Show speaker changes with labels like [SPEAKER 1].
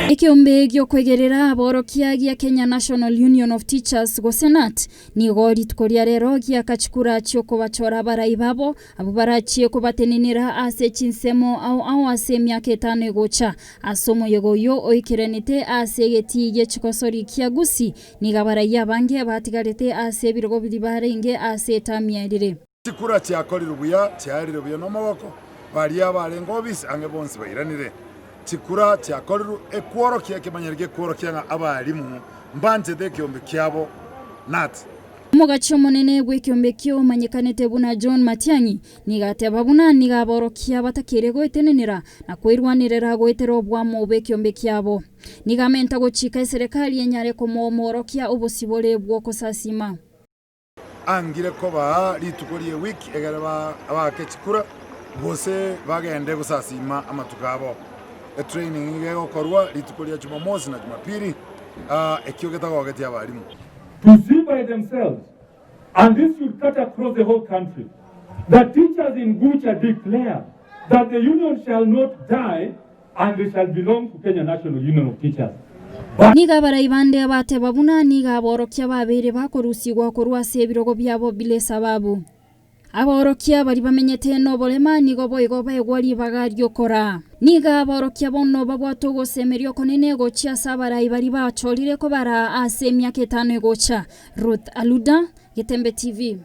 [SPEAKER 1] Ikiombe gyo kwegerera aborokia gia Kenya National Union of Teachers go Senate ni gori tukoria rero gia kachikura chyo kubachora barai babo abo barachie kubateninira ase chinsemo au ase myaka 5 gocha asomo yegoyo oikirenete ase getige chikosori kiagusi ni gabarai abange batigarete ase birogo bibarenge ase tamierire
[SPEAKER 2] chikura chyakorira buya cyarire buya no maboko bari abarengo obisi ange bonse bairanire chikura chyakorira ekworo kyakemanyerige kworo kyanga abarimu mbanje de kyombe kyabo nat
[SPEAKER 1] Mugacho monene gwekyombe kyo manyekanete buna John Matiangi nigate babuna nigaborokia batakire goetenenera na kwirwanirira goetero bwamo bekyombe kyabo nigamenta gochika serikali yenyare komomorokia obosibole bwoko sasima
[SPEAKER 2] angire ko ba litukoriye wiki egaraba abakechikura bose bagende gusasima amatukabo training yego korwa litukoriya Jumamosi na Jumapili ekyogeta gogeti abarimu
[SPEAKER 3] to see by themselves, and this should cut across the whole country. The teachers in Gucha declare that the union shall not die and they shall belong to Kenya National Union of Teachers.
[SPEAKER 1] Niga baraibande abate babuna niga borokia babere bakorusigwa korwa sebirogo byabo bile sababu aborokia bari bamenyete no bolema nigo boygo bayegwari bagaryo kora niga borokia bonno babwato gosemerio konene gochia sabarai bari bachorire ko bara ase myaka 5 gocha Ruth Aluda Getembe TV.